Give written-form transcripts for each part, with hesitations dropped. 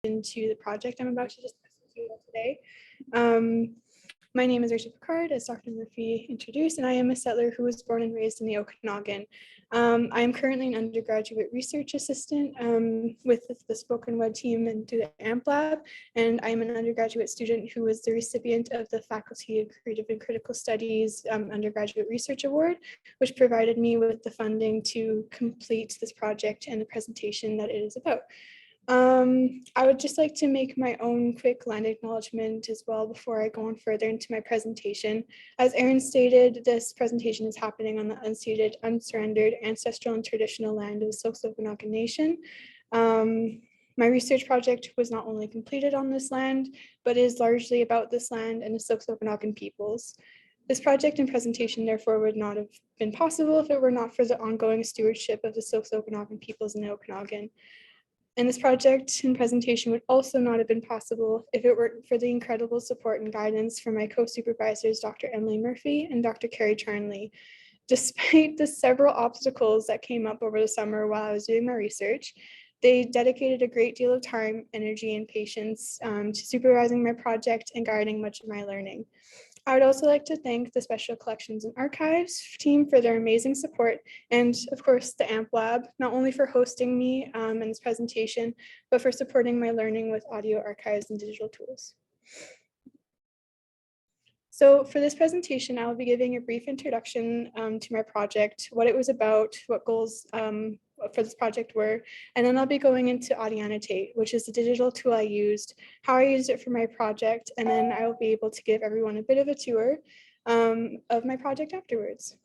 into the project I'm about to discuss with you all today. My name is Rachel Pickard, as Dr. Murphy introduced, and I am a settler who was born and raised in the Okanagan. I am currently an undergraduate research assistant with the SpokenWeb team and through the AMP lab, and I am an undergraduate student who was the recipient of the Faculty of Creative and Critical Studies Undergraduate Research Award, which provided me with the funding to complete this project and the presentation that it is about. I would just like to make my own quick land acknowledgement as well before I go on further into my presentation. As Erin stated, this presentation is happening on the unceded, unsurrendered, ancestral and traditional land of the Syilx Okanagan Nation. My research project was not only completed on this land, but is largely about this land and the Syilx Okanagan peoples. This project and presentation, therefore, would not have been possible if it were not for the ongoing stewardship of the Syilx Okanagan peoples in the Okanagan. And this project and presentation would also not have been possible if it weren't for the incredible support and guidance from my co-supervisors, Dr. Emily Murphy and Dr. Carrie Charnley. Despite the several obstacles that came up over the summer while I was doing my research, they dedicated a great deal of time, energy, and patience to supervising my project and guiding much of my learning. I would also like to thank the Special Collections and Archives team for their amazing support, and of course the AMP lab, not only for hosting me in this presentation, but for supporting my learning with audio archives and digital tools. So for this presentation, I will be giving a brief introduction to my project, what it was about, what goals for this project were, and then I'll be going into AudiAnnotate, which is the digital tool I used, how I used it for my project, and then I will be able to give everyone a bit of a tour of my project afterwards.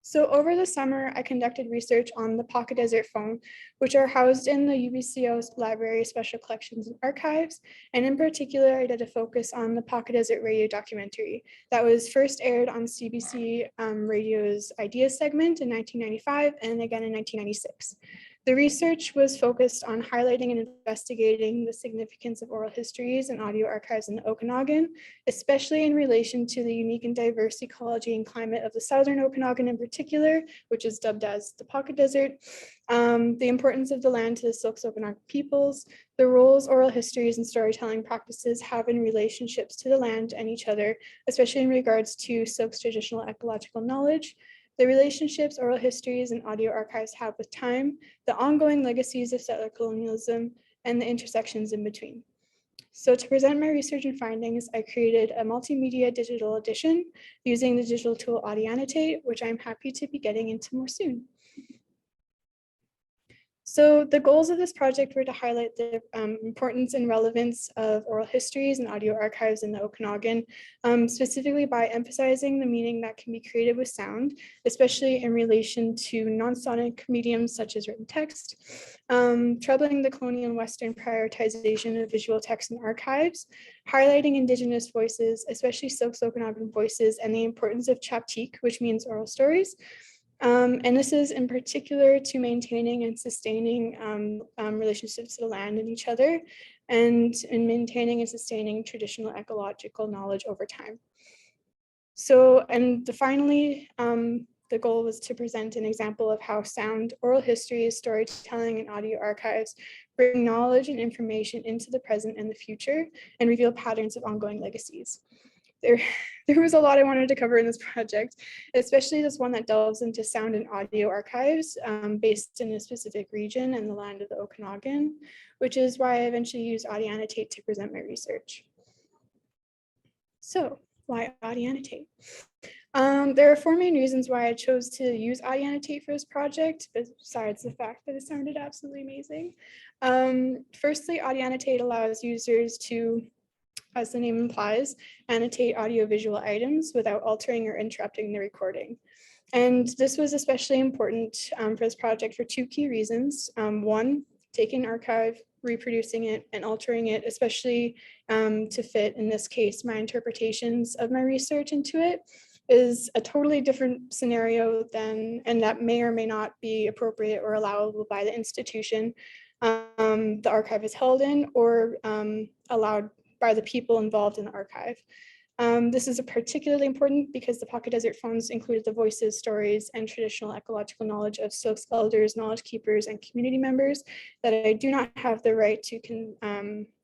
So over the summer, I conducted research on the Pocket Desert phone, which are housed in the UBCO Library Special Collections and Archives. And in particular, I did a focus on the Pocket Desert radio documentary that was first aired on CBC Radio's Ideas segment in 1995 and again in 1996. The research was focused on highlighting and investigating the significance of oral histories and audio archives in the Okanagan, especially in relation to the unique and diverse ecology and climate of the Southern Okanagan in particular, which is dubbed as the Pocket Desert, the importance of the land to the Syilx Okanagan peoples, the roles oral histories and storytelling practices have in relationships to the land and each other, especially in regards to Syilx traditional ecological knowledge, the relationships oral histories and audio archives have with time, the ongoing legacies of settler colonialism, and the intersections in between. So to present my research and findings, I created a multimedia digital edition using the digital tool AudiAnnotate, which I'm happy to be getting into more soon. So the goals of this project were to highlight the importance and relevance of oral histories and audio archives in the Okanagan, specifically by emphasizing the meaning that can be created with sound, especially in relation to non-sonic mediums such as written text, troubling the colonial and Western prioritization of visual text and archives, highlighting Indigenous voices, especially Syilx Okanagan voices, and the importance of chaptik, which means oral stories. And this is in particular to maintaining and sustaining relationships to the land and each other, and in maintaining and sustaining traditional ecological knowledge over time. So, and finally, the goal was to present an example of how sound, oral histories, storytelling, and audio archives bring knowledge and information into the present and the future, and reveal patterns of ongoing legacies. There was a lot I wanted to cover in this project, especially this one that delves into sound and audio archives based in a specific region and the land of the Okanagan, which is why I eventually used AudiAnnotate to present my research. So why AudiAnnotate? There are four main reasons why I chose to use AudiAnnotate for this project, besides the fact that it sounded absolutely amazing. Firstly, AudiAnnotate allows users to, as the name implies, annotate audiovisual items without altering or interrupting the recording. And this was especially important for this project for two key reasons. One, taking an archive, reproducing it, and altering it, especially to fit, in this case, my interpretations of my research into it, is a totally different scenario than, and that may or may not be appropriate or allowable by the institution the archive is held in, or allowed by the people involved in the archive. This is particularly important because the Pocket Desert Fonds included the voices, stories, and traditional ecological knowledge of Syilx elders, knowledge keepers, and community members that I do not have the right to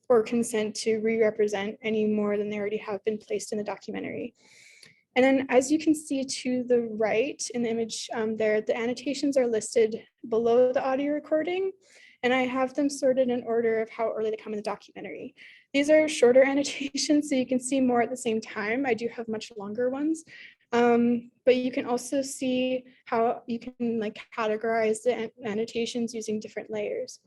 or consent to re-represent any more than they already have been placed in the documentary. And then as you can see to the right in the image there, the annotations are listed below the audio recording, and I have them sorted in order of how early they come in the documentary. These are shorter annotations, so you can see more at the same time. I do have much longer ones, but you can also see how you can like categorize the annotations using different layers.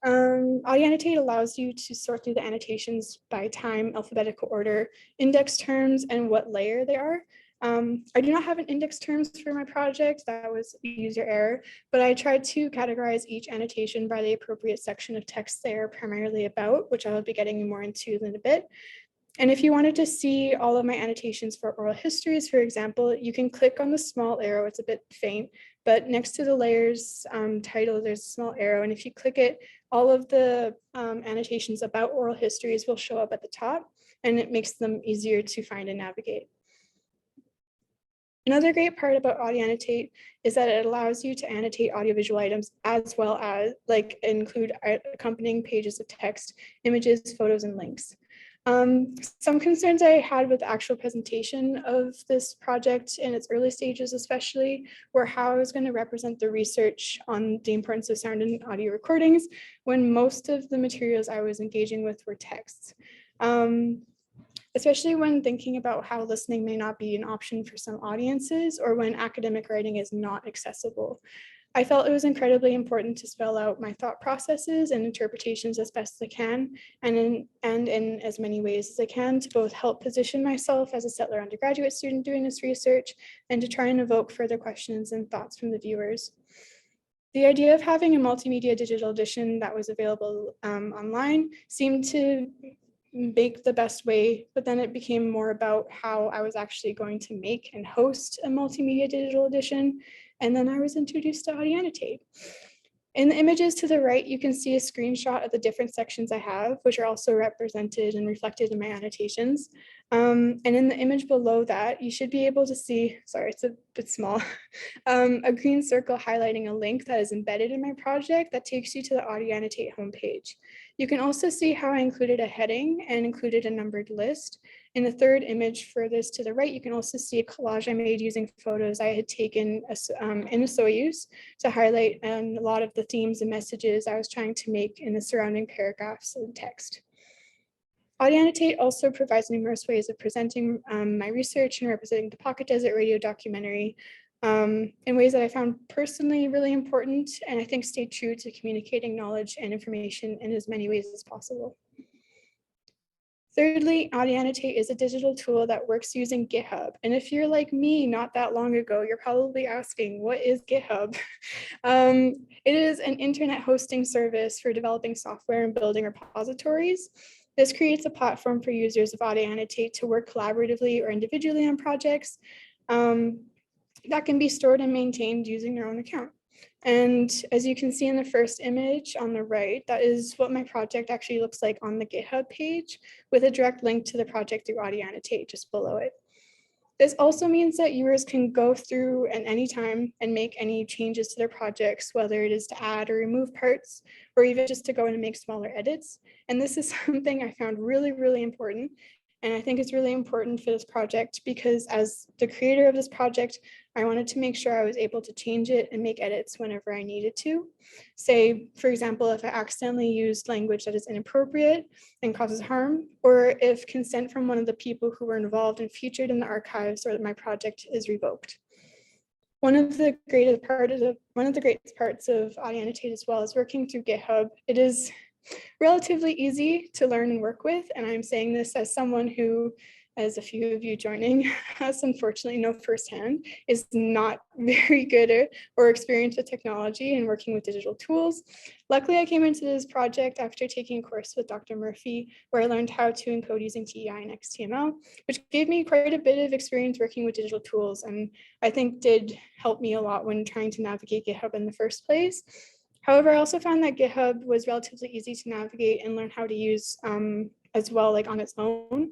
AudiAnnotate allows you to sort through the annotations by time, alphabetical order, index terms, and what layer they are. I do not have an index terms for my project, that was user error, but I tried to categorize each annotation by the appropriate section of text they are primarily about, which I will be getting more into in a bit. And if you wanted to see all of my annotations for oral histories, for example, you can click on the small arrow, it's a bit faint, but next to the layers title, there's a small arrow. And if you click it, all of the annotations about oral histories will show up at the top, and it makes them easier to find and navigate. Another great part about AudiAnnotate is that it allows you to annotate audiovisual items as well as include accompanying pages of text, images, photos, and links. Some concerns I had with the actual presentation of this project in its early stages especially were how I was going to represent the research on the importance of sound and audio recordings when most of the materials I was engaging with were texts. Especially when thinking about how listening may not be an option for some audiences or when academic writing is not accessible. I felt it was incredibly important to spell out my thought processes and interpretations as best as I can, and in as many ways as I can to both help position myself as a settler undergraduate student doing this research and to try and evoke further questions and thoughts from the viewers. The idea of having a multimedia digital edition that was available online seemed to make the best way, but then it became more about how I was actually going to make and host a multimedia digital edition. And then I was introduced to AudiAnnotate. In the images to the right, you can see a screenshot of the different sections I have, which are also represented and reflected in my annotations. And in the image below that, you should be able to see, sorry, it's a bit small, a green circle highlighting a link that is embedded in my project that takes you to the AudiAnnotate homepage. You can also see how I included a heading and included a numbered list. In the third image furthest to the right, you can also see a collage I made using photos I had taken in a Syilx to highlight a lot of the themes and messages I was trying to make in the surrounding paragraphs of text. AudiAnnotate also provides numerous ways of presenting my research and representing the Pocket Desert radio documentary in ways that I found personally really important, and I think stay true to communicating knowledge and information in as many ways as possible. Thirdly, AudiAnnotate is a digital tool that works using GitHub. And if you're like me not that long ago, you're probably asking, what is GitHub? It is an internet hosting service for developing software and building repositories. This creates a platform for users of AudiAnnotate to work collaboratively or individually on projects that can be stored and maintained using their own account. And as you can see in the first image on the right, that is what my project actually looks like on the GitHub page with a direct link to the project through AudiAnnotate just below it. This also means that users can go through at any time and make any changes to their projects, whether it is to add or remove parts, or even just to go in and make smaller edits. And this is something I found really, really important. And I think it's really important for this project because as the creator of this project, I wanted to make sure I was able to change it and make edits whenever I needed to. Say, for example, if I accidentally used language that is inappropriate and causes harm, or if consent from one of the people who were involved and featured in the archives or that my project is revoked. One of the greatest parts of AudiAnnotate as well is working through GitHub. It is relatively easy to learn and work with, and I'm saying this as someone who, as a few of you joining us unfortunately know firsthand, is not very good at or experienced with technology and working with digital tools. Luckily, I came into this project after taking a course with Dr. Murphy, where I learned how to encode using TEI and XTML, which gave me quite a bit of experience working with digital tools, and I think did help me a lot when trying to navigate GitHub in the first place. However, I also found that GitHub was relatively easy to navigate and learn how to use as well, like on its own.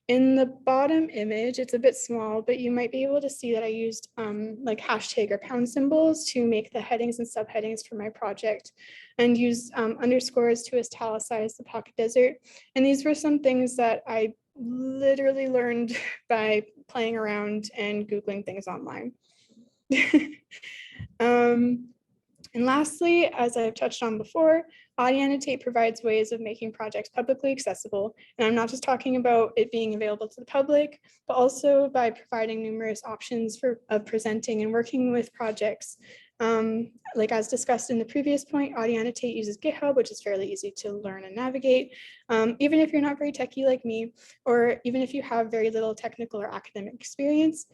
In the bottom image, it's a bit small, but you might be able to see that I used like hashtag or pound symbols to make the headings and subheadings for my project, and use underscores to italicize the pocket desert. And these were some things that I literally learned by playing around and Googling things online. And lastly, as I've touched on before, AudiAnnotate provides ways of making projects publicly accessible. And I'm not just talking about it being available to the public, but also by providing numerous options of presenting and working with projects. Like as discussed in the previous point, AudiAnnotate uses GitHub, which is fairly easy to learn and navigate. Even if you're not very techie like me, or even if you have very little technical or academic experience,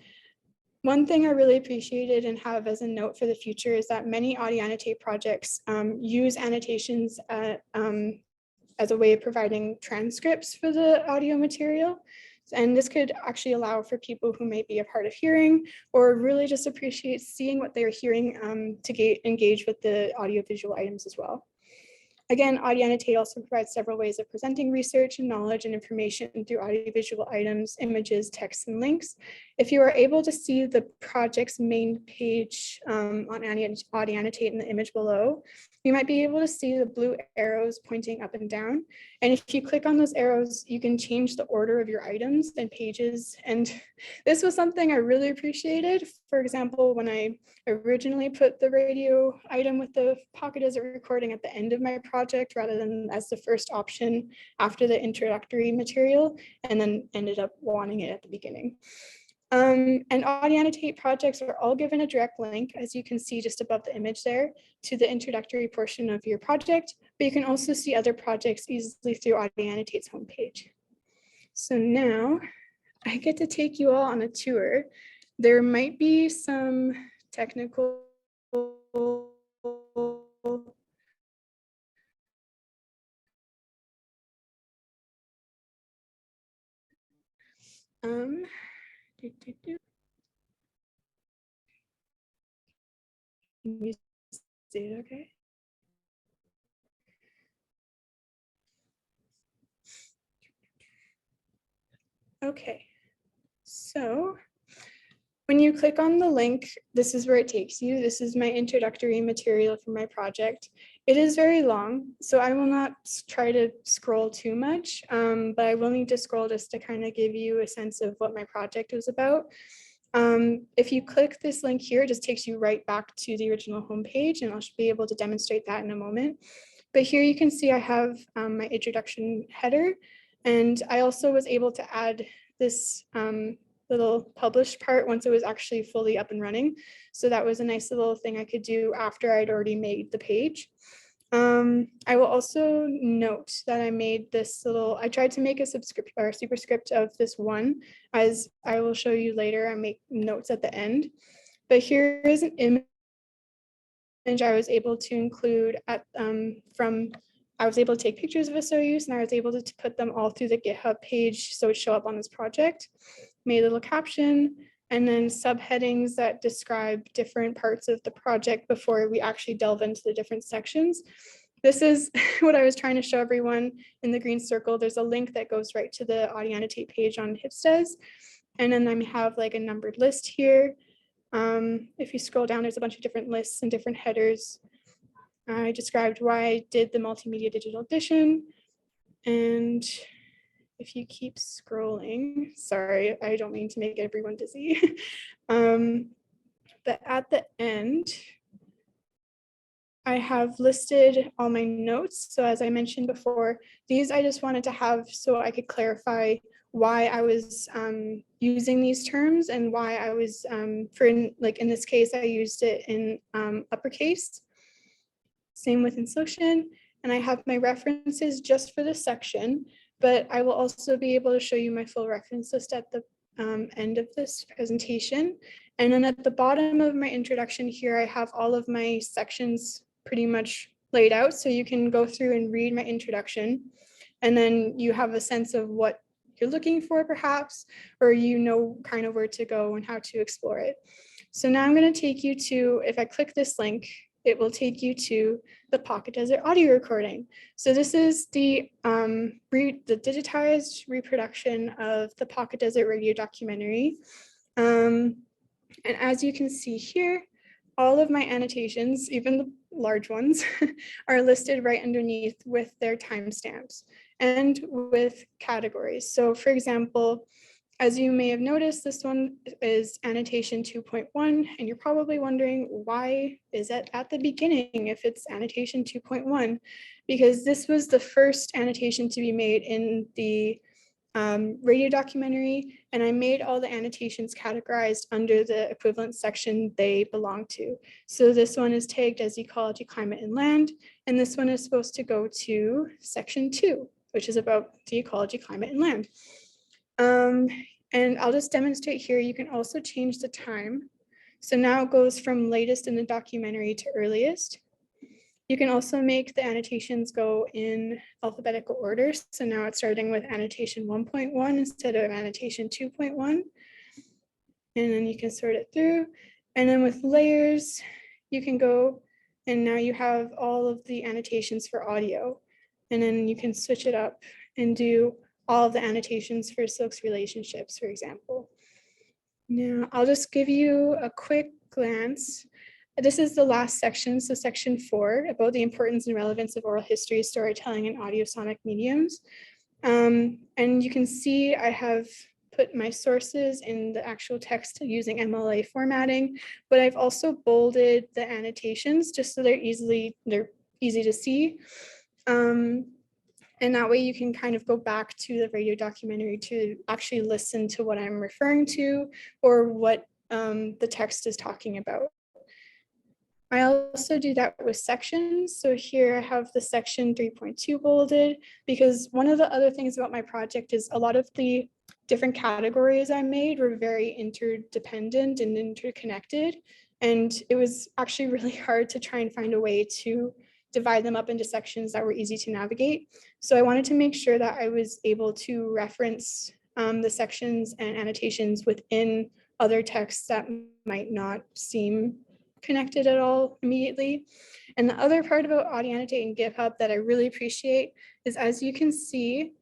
one thing I really appreciated and have as a note for the future is that many AudiAnnotate projects use annotations as a way of providing transcripts for the audio material. And this could actually allow for people who may be of hard of hearing or really just appreciate seeing what they're hearing to engage with the audiovisual items as well. Again, AudiAnnotate also provides several ways of presenting research and knowledge and information through audiovisual items, images, text, and links. If you are able to see the project's main page on AudiAnnotate in the image below, you might be able to see the blue arrows pointing up and down. And if you click on those arrows, you can change the order of your items and pages. And this was something I really appreciated. For example, when I originally put the radio item with the pocket desert recording at the end of my project rather than as the first option after the introductory material, and then ended up wanting it at the beginning. And AudiAnnotate projects are all given a direct link, as you can see just above the image there, to the introductory portion of your project, but you can also see other projects easily through AudiAnnotate's homepage. So now I get to take you all on a tour. There might be some technical you see it okay? Okay, so when you click on the link, this is where it takes you. This is my introductory material for my project. It is very long, so I will not try to scroll too much, but I will need to scroll just to kind of give you a sense of what my project was about. If you click this link here, it just takes you right back to the original homepage, and I'll be able to demonstrate that in a moment. But here you can see I have my introduction header, and I also was able to add this little published part once it was actually fully up and running. So that was a nice little thing I could do after I'd already made the page. I will also note that I made this little, I tried to make a superscript of this one, as I will show you later. I make notes at the end, but here is an image I was able to include I was able to take pictures of Syilx, and I was able to put them all through the GitHub page so it show up on this project. Made a little caption, and then subheadings that describe different parts of the project before we actually delve into the different sections. This is what I was trying to show everyone in the green circle. There's a link that goes right to the AudiAnnotate page on Hipstez. And then I have like a numbered list here. If you scroll down, there's a bunch of different lists and different headers. I described why I did the multimedia digital edition. And if you keep scrolling, sorry, I don't mean to make everyone dizzy. But at the end, I have listed all my notes. So as I mentioned before, these I just wanted to have so I could clarify why I was using these terms and why I was, in this case, I used it in uppercase. Same with insertion. And I have my references just for this section, but I will also be able to show you my full reference list at the end of this presentation. And then at the bottom of my introduction here, I have all of my sections pretty much laid out. So you can go through and read my introduction, and then you have a sense of what you're looking for perhaps, or you know kind of where to go and how to explore it. So now I'm going to take you to, if I click this link, it will take you to the Pocket Desert audio recording. So this is the digitized reproduction of the Pocket Desert radio documentary. And as you can see here, all of my annotations, even the large ones, are listed right underneath with their timestamps and with categories. So for example, as you may have noticed, this one is annotation 2.1, and you're probably wondering, why is it at the beginning if it's annotation 2.1? Because this was the first annotation to be made in the radio documentary, and I made all the annotations categorized under the equivalent section they belong to. So this one is tagged as ecology, climate, and land, and this one is supposed to go to section 2, which is about the ecology, climate, and land. And I'll just demonstrate here. You can also change the time. So now it goes from latest in the documentary to earliest. You can also make the annotations go in alphabetical order. So now it's starting with annotation 1.1 instead of annotation 2.1. And then you can sort it through. And then with layers, you can go, and now you have all of the annotations for audio. And then you can switch it up and do all of the annotations for Syilx relationships, for example. Now, I'll just give you a quick glance. This is the last section, so section 4, about the importance and relevance of oral history, storytelling, and audiosonic mediums. And you can see I have put my sources in the actual text using MLA formatting, but I've also bolded the annotations just so they're easy to see. And that way you can kind of go back to the radio documentary to actually listen to what I'm referring to or what the text is talking about. I also do that with sections. So here I have the section 3.2 bolded, because one of the other things about my project is a lot of the different categories I made were very interdependent and interconnected. And it was actually really hard to try and find a way to divide them up into sections that were easy to navigate. So I wanted to make sure that I was able to reference the sections and annotations within other texts that might not seem connected at all immediately. And the other part about AudiAnnotate and GitHub that I really appreciate is, as you can see,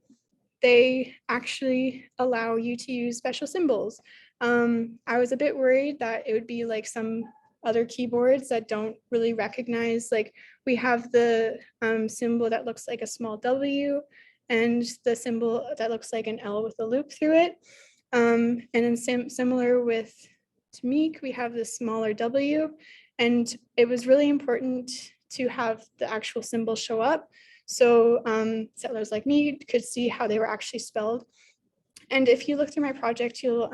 they actually allow you to use special symbols. I was a bit worried that it would be like some other keyboards that don't really recognize, like we have the symbol that looks like a small W and the symbol that looks like an L with a loop through it. And then similar with Tamik, we have the smaller W, and it was really important to have the actual symbol show up. So settlers like me could see how they were actually spelled. And if you look through my project, you'll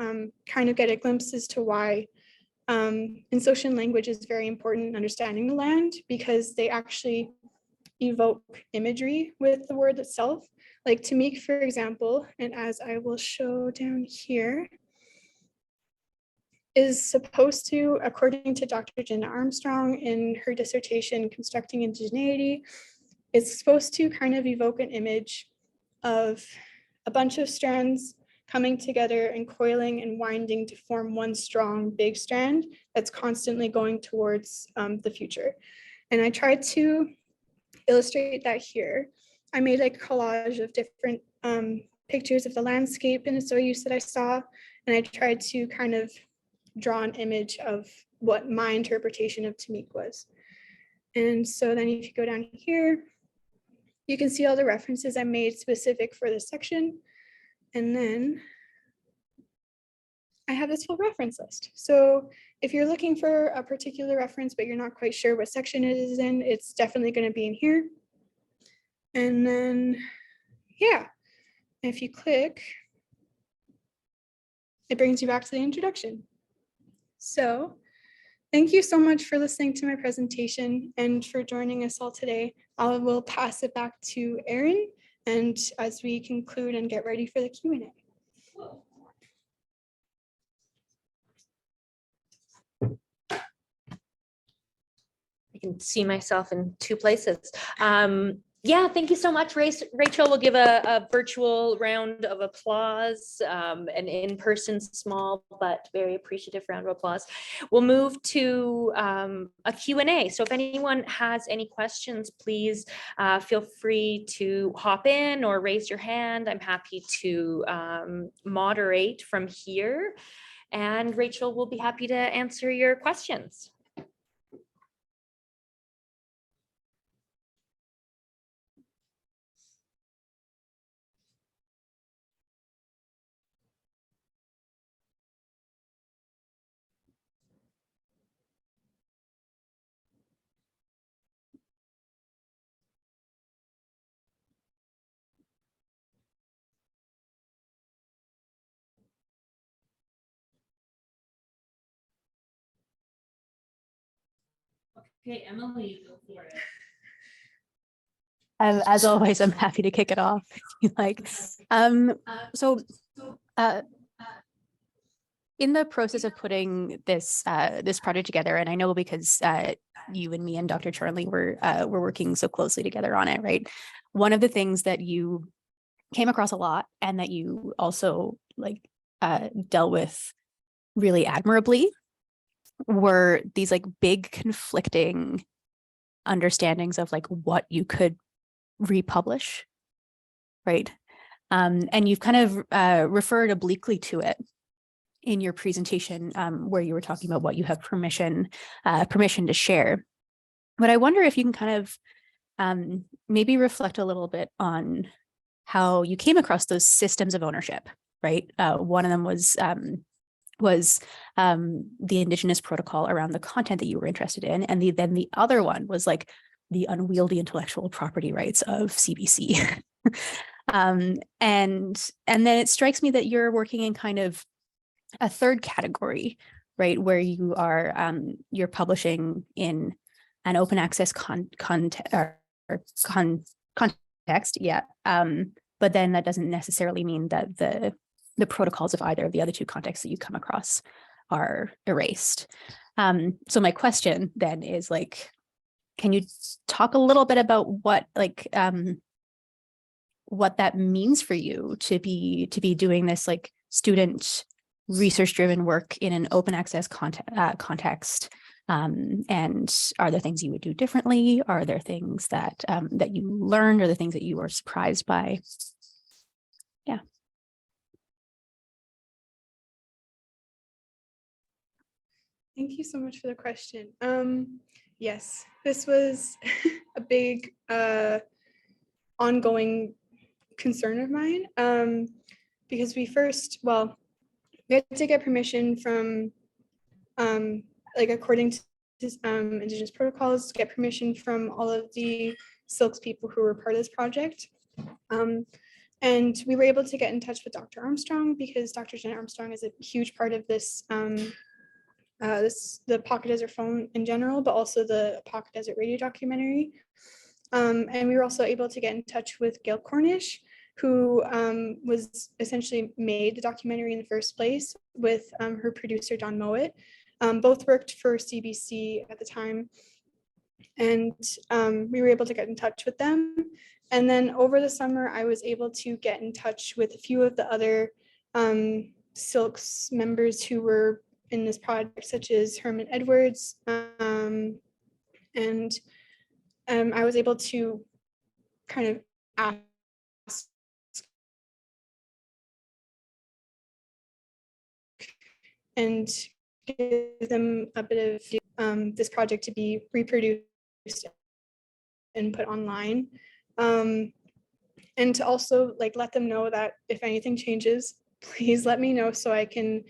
kind of get a glimpse as to why Insocian language is very important in understanding the land, because they actually evoke imagery with the word itself. Like Tamik, for example, and as I will show down here, is supposed to, according to Dr. Jenna Armstrong in her dissertation, Constructing Indigeneity, is supposed to kind of evoke an image of a bunch of strands coming together and coiling and winding to form one strong big strand that's constantly going towards the future. And I tried to illustrate that here. I made like a collage of different pictures of the landscape in Histories that I saw, and I tried to kind of draw an image of what my interpretation of Tamik was. And so then if you go down here, you can see all the references I made specific for this section. And then I have this full reference list. So if you're looking for a particular reference, but you're not quite sure what section it is in, it's definitely going to be in here. And then, yeah, if you click, it brings you back to the introduction. So thank you so much for listening to my presentation and for joining us all today. I will pass it back to Erin, and as we conclude and get ready for the Q&A. I can see myself in two places. Yeah, thank you so much, Rachel. We'll give a virtual round of applause, an in-person small but very appreciative round of applause. We'll move to a Q&A. So if anyone has any questions, please feel free to hop in or raise your hand. I'm happy to moderate from here. And Rachel will be happy to answer your questions. Okay, Emily, go for it. As always, I'm happy to kick it off if you like. In the process of putting this this project together, and I know because you and me and Dr. Charlie were working so closely together on it, right? One of the things that you came across a lot and that you also like dealt with really admirably were these like big conflicting understandings of like what you could republish, right? And you've kind of referred obliquely to it in your presentation where you were talking about what you have permission to share. But I wonder if you can kind of maybe reflect a little bit on how you came across those systems of ownership, right? One of them was the Indigenous protocol around the content that you were interested in. And then the other one was like the unwieldy intellectual property rights of CBC. And then it strikes me that you're working in kind of a third category, right? Where you are, you're publishing in an open access context, yeah. But then that doesn't necessarily mean that the protocols of either of the other two contexts that you come across are erased. So my question then is like, can you talk a little bit about what that means for you to be doing this like student research driven work in an open access context? And are there things you would do differently? Are there things that that you learned, or the things that you were surprised by? Yeah. Thank you so much for the question. Yes, this was a big ongoing concern of mine because we had to get permission from like according to Indigenous protocols, get permission from all of the Syilx people who were part of this project. And we were able to get in touch with Dr. Armstrong because Dr. Janet Armstrong is a huge part of this, the Pocket Desert Phone in general, but also the Pocket Desert Radio documentary. And we were also able to get in touch with Gail Cornish, who was essentially made the documentary in the first place with her producer, Don Mowat. Both worked for CBC at the time. And we were able to get in touch with them. And then over the summer, I was able to get in touch with a few of the other Syilx members who were in this project, such as Herman Edwards. And I was able to kind of ask and give them a bit of this project to be reproduced and put online. And to also like let them know that if anything changes, please let me know so I can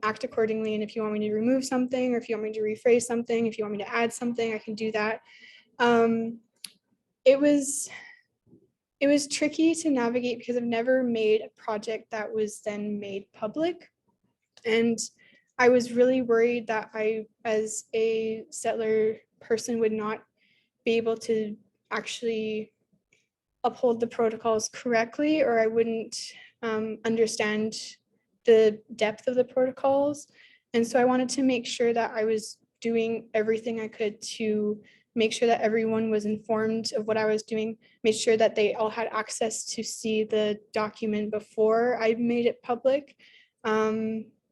act accordingly. And if you want me to remove something, or if you want me to rephrase something, if you want me to add something, I can do that. It was tricky to navigate because I've never made a project that was then made public. And I was really worried that I, as a settler person, would not be able to actually uphold the protocols correctly, or I wouldn't understand the depth of the protocols. And so I wanted to make sure that I was doing everything I could to make sure that everyone was informed of what I was doing, made sure that they all had access to see the document before I made it public,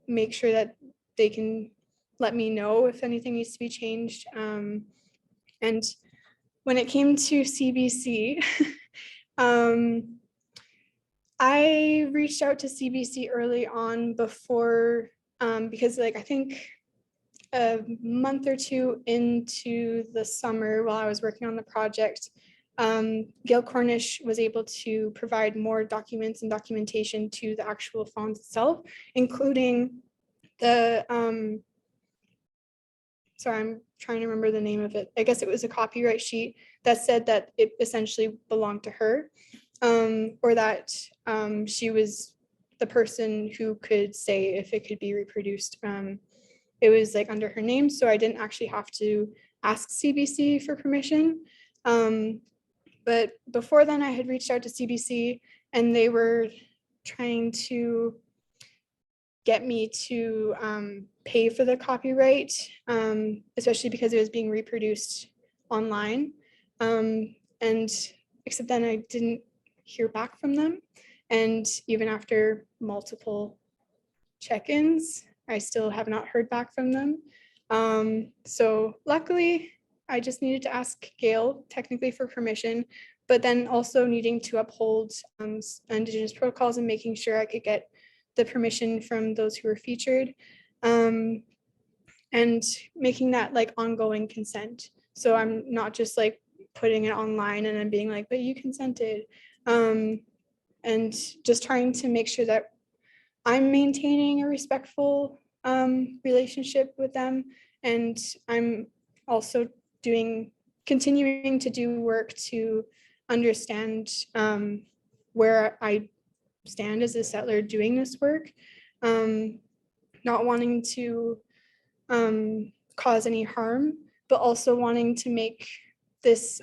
make sure that they can let me know if anything needs to be changed. And when it came to CBC, I reached out to CBC early on before, because like I think a month or two into the summer while I was working on the project, Gail Cornish was able to provide more documents and documentation to the actual fonds itself, including the, sorry, I'm trying to remember the name of it. I guess it was a copyright sheet that said that it essentially belonged to her, or that she was the person who could say if it could be reproduced. It was like under her name, so I didn't actually have to ask CBC for permission. But before then, I had reached out to CBC and they were trying to get me to pay for the copyright, especially because it was being reproduced online. And except then I didn't hear back from them. And even after multiple check-ins, I still have not heard back from them. So luckily, I just needed to ask Gail technically for permission, but then also needing to uphold Indigenous protocols and making sure I could get the permission from those who were featured, and making that like ongoing consent. So I'm not just like putting it online and then being like, but you consented. And just trying to make sure that I'm maintaining a respectful relationship with them. And I'm also continuing to do work to understand where I stand as a settler doing this work, not wanting to cause any harm, but also wanting to make this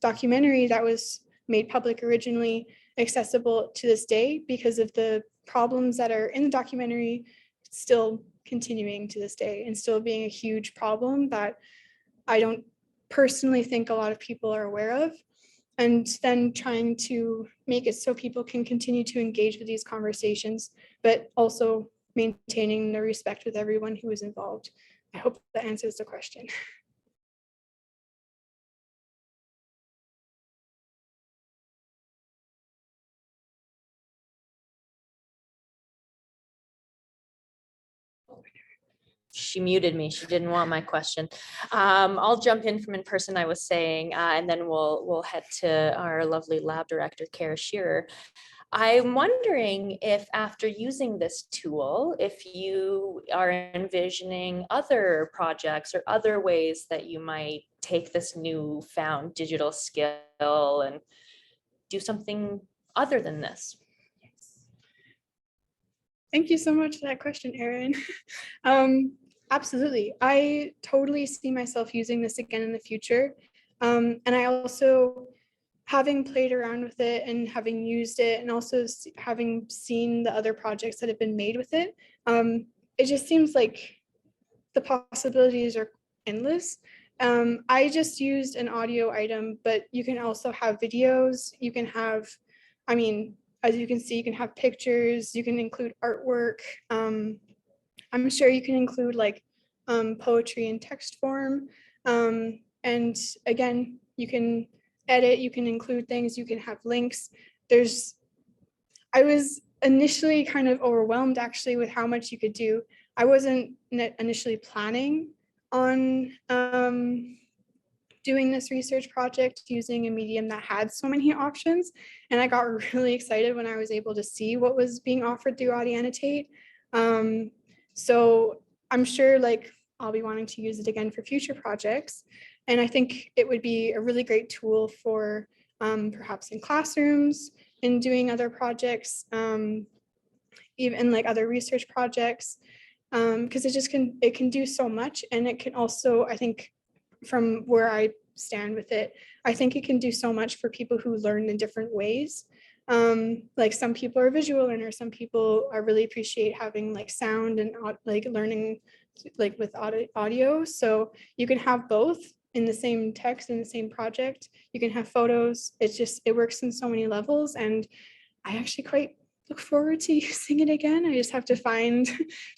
documentary that was made public originally accessible to this day, because of the problems that are in the documentary still continuing to this day and still being a huge problem that I don't personally think a lot of people are aware of. And then trying to make it so people can continue to engage with these conversations, but also maintaining the respect with everyone who is involved. I hope that answers the question. She muted me. She didn't want my question. I'll jump in from in person, I was saying, and then we'll head to our lovely lab director, Kara Shearer. I'm wondering if after using this tool, if you are envisioning other projects or other ways that you might take this newfound digital skill and do something other than this. Thank you so much for that question, Erin. Absolutely. I totally see myself using this again in the future. And I also, having played around with it and having used it, and also having seen the other projects that have been made with it, it just seems like the possibilities are endless. I just used an audio item, but you can also have videos. You can have, I mean, as you can see, you can have pictures, you can include artwork. I'm sure you can include like poetry in text form. And again, you can edit, you can include things, you can have links. I was initially kind of overwhelmed actually with how much you could do. I wasn't initially planning on doing this research project using a medium that had so many options. And I got really excited when I was able to see what was being offered through AudiAnnotate. So I'm sure like I'll be wanting to use it again for future projects. And I think it would be a really great tool for perhaps in classrooms and doing other projects, even like other research projects, because it can do so much. And it can also, I think, from where I stand with it, I think it can do so much for people who learn in different ways. Like some people are visual learners, some people really appreciate having like sound and like learning like with audio. So you can have both. in the same text, in the same project. You can have photos. It works in so many levels, and I actually quite look forward to using it again. I just have to find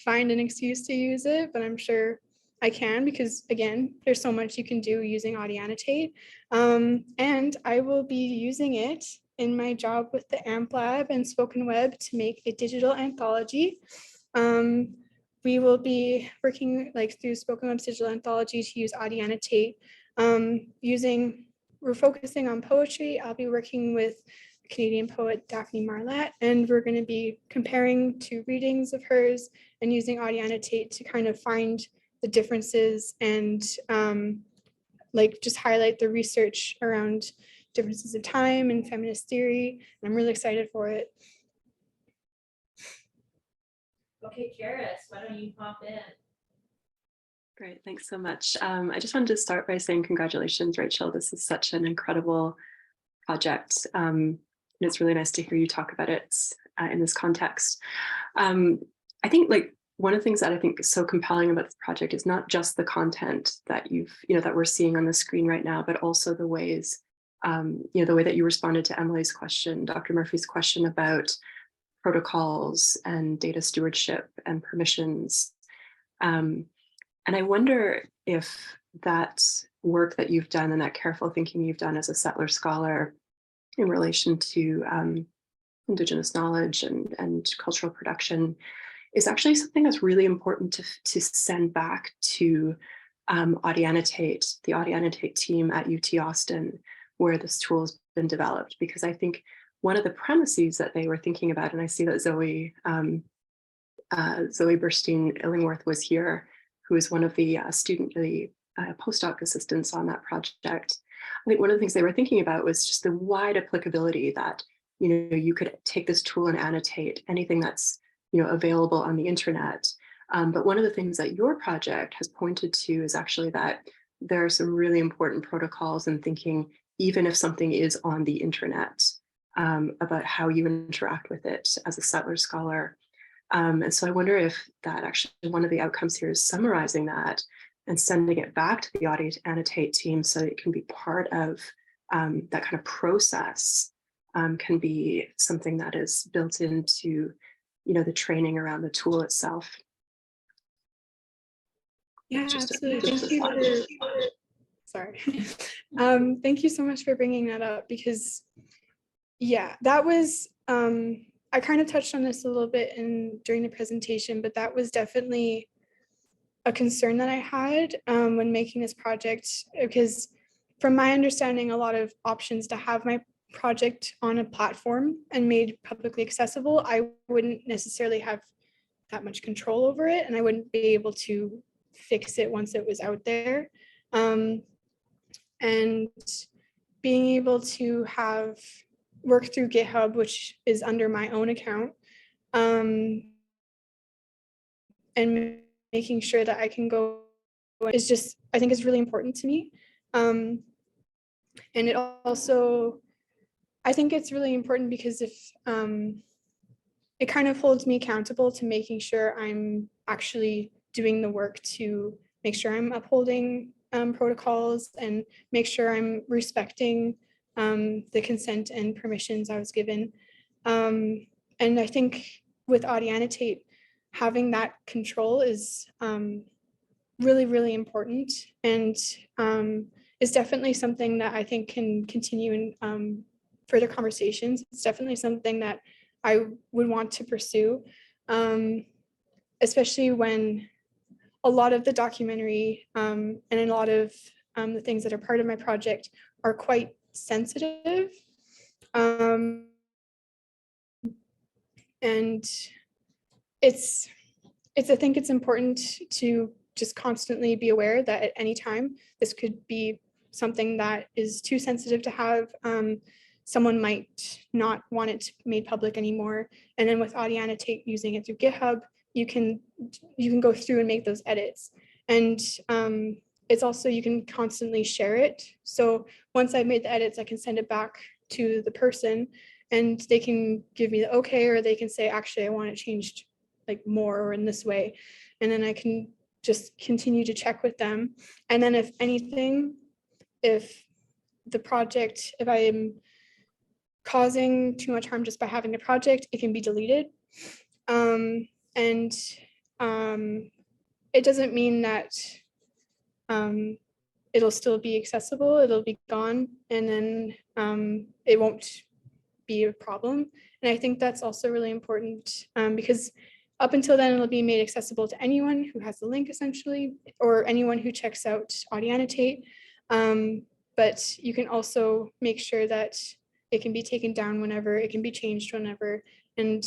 an excuse to use it, but I'm sure I can, because again, there's so much you can do using AudiAnnotate. And I will be using it in my job with the AMP Lab and SpokenWeb to make a digital anthology. We will be working through SpokenWeb's digital anthology to use AudiAnnotate. We're focusing on poetry. I'll be working with Canadian poet Daphne Marlatt, and we're going to be comparing two readings of hers and using AudiAnnotate to kind of find the differences and just highlight the research around differences of time and feminist theory. And I'm really excited for it. Okay, Karis, why don't you pop in? Great, thanks so much. I just wanted to start by saying congratulations, Rachel. This is such an incredible project. And it's really nice to hear you talk about it in this context. I think one of the things that I think is so compelling about this project is not just the content that that we're seeing on the screen right now, but also the ways, the way that you responded to Emily's question, Dr. Murphy's question about protocols and data stewardship and permissions. And I wonder if that work that you've done and that careful thinking you've done as a settler scholar in relation to Indigenous knowledge and cultural production is actually something that's really important to send back to AudiAnnotate, the AudiAnnotate team at UT Austin, where this tool has been developed. Because I think one of the premises that they were thinking about, and I see that Zoe Burstein Illingworth was here, who is one of the postdoc assistants on that project. I think one of the things they were thinking about was just the wide applicability that you could take this tool and annotate anything that's available on the internet. But one of the things that your project has pointed to is actually that there are some really important protocols and thinking, even if something is on the internet, about how you interact with it as a settler scholar. And so I wonder if that actually one of the outcomes here is summarizing that and sending it back to the AudiAnnotate team so that it can be part of that kind of process, can be something that is built into the training around the tool itself. Yeah, absolutely. Thank you so much for bringing that up, because yeah, that was I kind of touched on this a little bit during the presentation, but that was definitely a concern that I had when making this project, because from my understanding, a lot of options to have my project on a platform and made publicly accessible, I wouldn't necessarily have that much control over it, and I wouldn't be able to fix it once it was out there. And being able to have work through GitHub, which is under my own account, and making sure that I can go is just, I think is really important to me. And it also, I think it's really important because if it kind of holds me accountable to making sure I'm actually doing the work to make sure I'm upholding protocols and make sure I'm respecting the consent and permissions I was given. And I think with AudiAnnotate, having that control is really, really important, and is definitely something that I think can continue in further conversations. It's definitely something that I would want to pursue, especially when a lot of the documentary and a lot of the things that are part of my project are quite sensitive. And I think it's important to just constantly be aware that at any time this could be something that is too sensitive to have. Someone might not want it made public anymore. And then with AudiAnnotate, using it through GitHub, you can go through and make those edits. And it's also, you can constantly share it. So once I've made the edits, I can send it back to the person and they can give me the okay, or they can say, actually, I want it changed more or in this way. And then I can just continue to check with them. And then if anything, if I am causing too much harm just by having the project, it can be deleted. And it doesn't mean that it'll still be accessible, it'll be gone, and then it won't be a problem. And I think that's also really important because up until then, it'll be made accessible to anyone who has the link essentially, or anyone who checks out AudiAnnotate. But you can also make sure that it can be taken down whenever, it can be changed whenever, and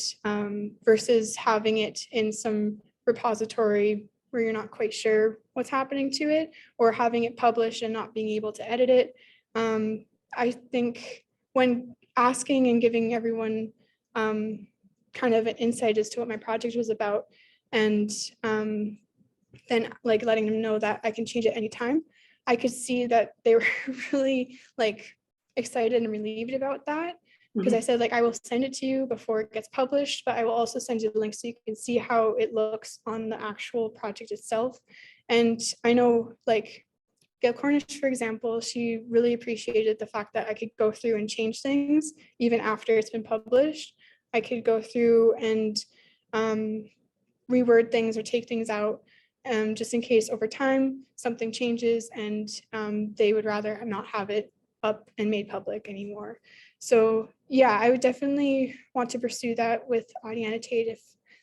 versus having it in some repository where you're not quite sure what's happening to it, or having it published and not being able to edit it. I think when asking and giving everyone kind of an insight as to what my project was about, and then like letting them know that I can change it anytime, I could see that they were really like excited and relieved about that, because I said, like, I will send it to you before it gets published, but I will also send you the link so you can see how it looks on the actual project itself. And I know, like, Gail Cornish, for example, she really appreciated the fact that I could go through and change things even after it's been published. I could go through and reword things or take things out, just in case over time something changes and they would rather not have it up and made public anymore. So yeah, I would definitely want to pursue that with AudiAnnotate if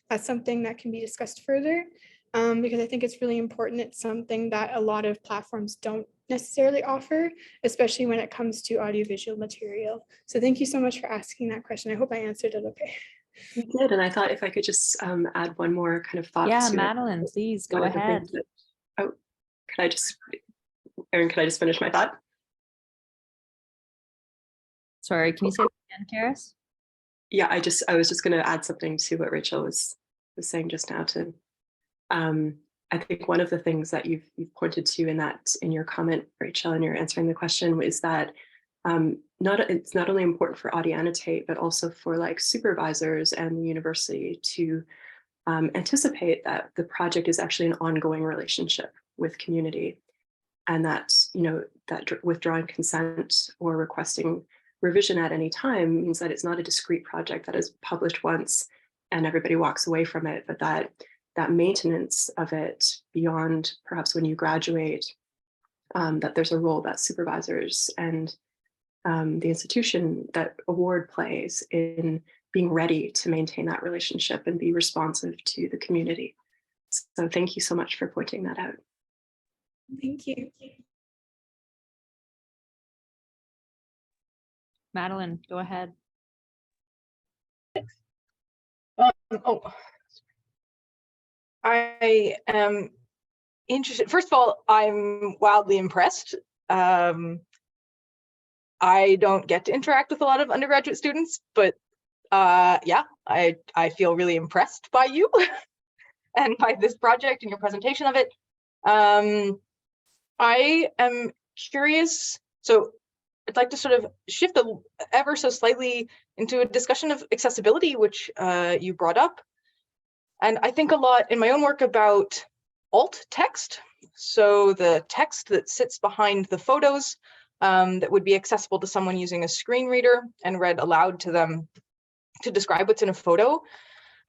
that's something that can be discussed further, because I think it's really important. It's something that a lot of platforms don't necessarily offer, especially when it comes to audiovisual material. So thank you so much for asking that question. I hope I answered it okay. You did, and I thought if I could just add one more kind of thought. Yeah, to Madeline, please go ahead. Erin, could I just finish my thought? Sorry, can you say that again, Karis? Yeah, I was just going to add something to what Rachel was saying just now. To I think one of the things that you've pointed to in your comment, Rachel, and you're answering the question, is that it's not only important for AudiAnnotate, but also for like supervisors and the university to anticipate that the project is actually an ongoing relationship with community, and that, you know, that withdrawing consent or requesting revision at any time means that it's not a discrete project that is published once and everybody walks away from it, but that maintenance of it beyond perhaps when you graduate, that there's a role that supervisors and the institution that award plays in being ready to maintain that relationship and be responsive to the community. So thank you so much for pointing that out. Thank you. Madeline, go ahead. I am interested. First of all, I'm wildly impressed. I don't get to interact with a lot of undergraduate students, but yeah, I feel really impressed by you and by this project and your presentation of it. I am curious. So I'd like to sort of shift ever so slightly into a discussion of accessibility, which you brought up. And I think a lot in my own work about alt text. So the text that sits behind the photos that would be accessible to someone using a screen reader and read aloud to them to describe what's in a photo.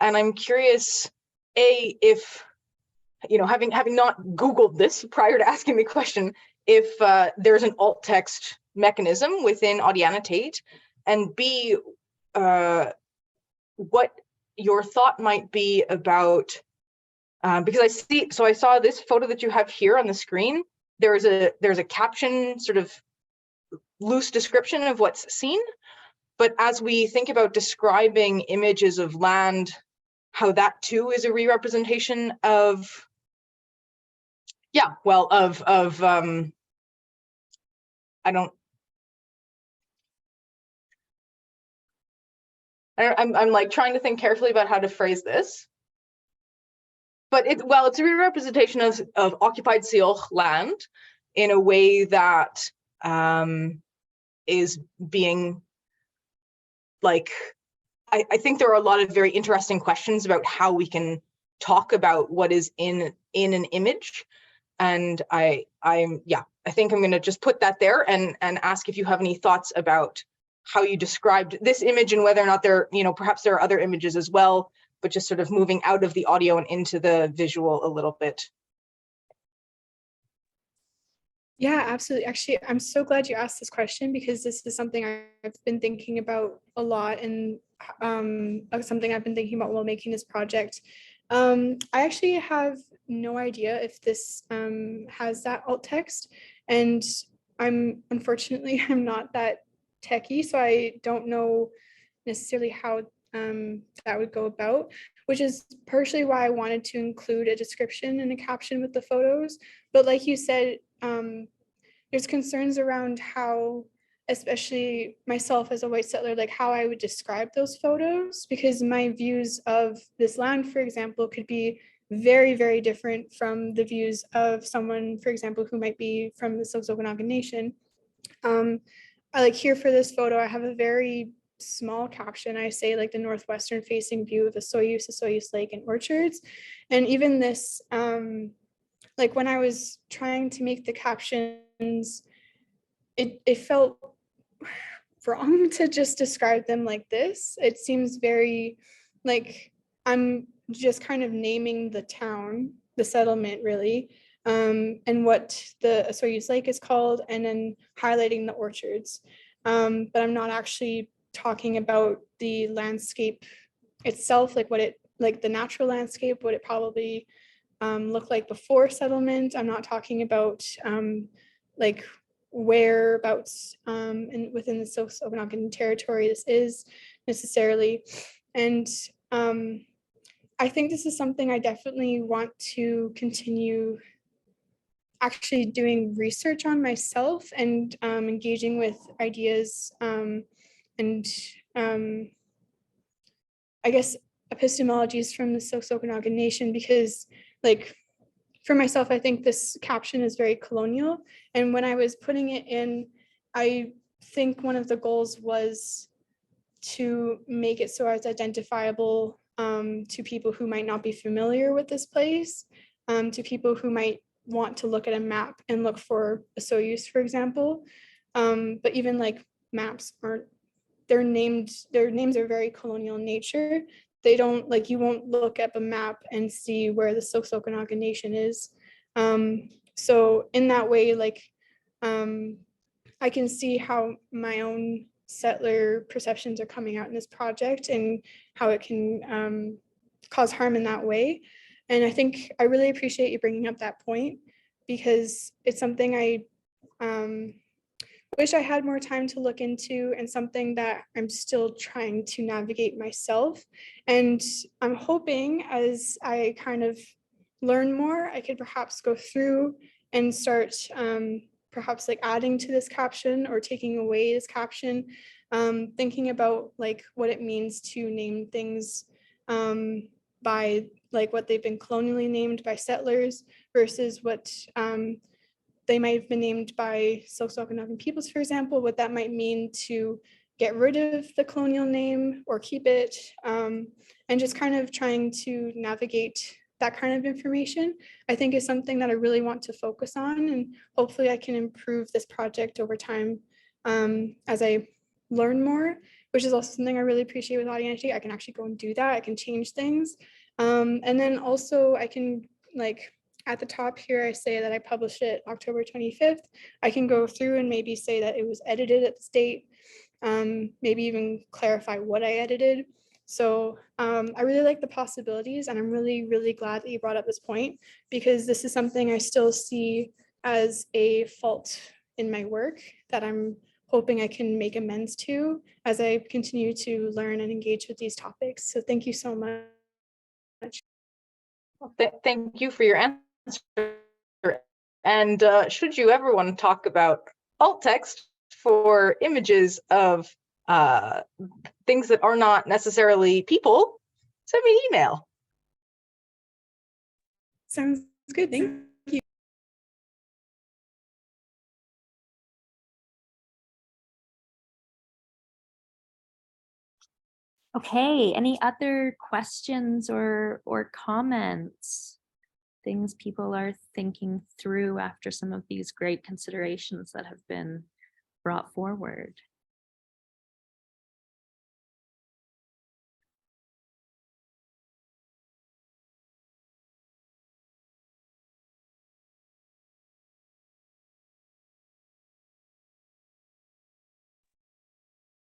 And I'm curious, if, you know, having not Googled this prior to asking the question, if there's an alt text mechanism within AudiAnnotate, and B, what your thought might be about, because I saw this photo that you have here on the screen. There's a caption, sort of loose description of what's seen, but as we think about describing images of land, how that too is a re-representation of, yeah, well, I'm like trying to think carefully about how to phrase this, but it's a re-representation of occupied Syilx land in a way that is being like, I think there are a lot of very interesting questions about how we can talk about what is in an image, and I I think I'm going to just put that there and ask if you have any thoughts about how you described this image and whether or not there, perhaps there are other images as well, but just sort of moving out of the audio and into the visual a little bit. Yeah, absolutely. Actually, I'm so glad you asked this question because this is something I've been thinking about a lot and something I've been thinking about while making this project. I actually have no idea if this has that alt text, and unfortunately I'm not that techie, so I don't know necessarily how that would go about, which is partially why I wanted to include a description and a caption with the photos. But like you said, there's concerns around how, especially myself as a white settler, like how I would describe those photos, because my views of this land, for example, could be very, very different from the views of someone, for example, who might be from the Syilx Okanagan Nation. I like here for this photo, I have a very small caption. I say like the northwestern facing view of the Syilx Lake and orchards. And even this, like when I was trying to make the captions, it felt wrong to just describe them like this. It seems very like I'm just kind of naming the town, the settlement really, and what the Syilx Lake is called, and then highlighting the orchards. But I'm not actually talking about the landscape itself, like the natural landscape, what it probably looked like before settlement. I'm not talking about like whereabouts within the Syilx Okanagan territory this is necessarily. And I think this is something I definitely want to continue actually doing research on myself and engaging with ideas and I guess epistemologies from the Syilx Okanagan Nation, because like for myself, I think this caption is very colonial. And when I was putting it in, I think one of the goals was to make it so it's identifiable to people who might not be familiar with this place, to people who might want to look at a map and look for a Syilx, for example. But even like maps aren't, their names are very colonial in nature. They don't, like, you won't look up a map and see where the Syilx Okanagan Nation is. So in that way, like, I can see how my own settler perceptions are coming out in this project and how it can cause harm in that way. And I think I really appreciate you bringing up that point, because it's something I wish I had more time to look into, and something that I'm still trying to navigate myself. And I'm hoping as I kind of learn more, I could perhaps go through and start perhaps like adding to this caption or taking away this caption, thinking about like what it means to name things by like what they've been colonially named by settlers versus what they might have been named by Syilx Okanagan peoples, for example, what that might mean to get rid of the colonial name or keep it, and just kind of trying to navigate that kind of information, I think is something that I really want to focus on, and hopefully I can improve this project over time as I learn more, which is also something I really appreciate with AudiAnnotate. I can actually go and do that. I can change things. And then also I can, like, at the top here, I say that I published it October 25th. I can go through and maybe say that it was edited at this date, maybe even clarify what I edited. So I really like the possibilities, and I'm really, really glad that you brought up this point, because this is something I still see as a fault in my work that I'm hoping I can make amends to as I continue to learn and engage with these topics. So thank you so much. Thank you for your answer. And should you ever want to talk about alt text for images of things that are not necessarily people, send me an email. Sounds good. Thank you. Okay, any other questions or comments? things people are thinking through after some of these great considerations that have been brought forward.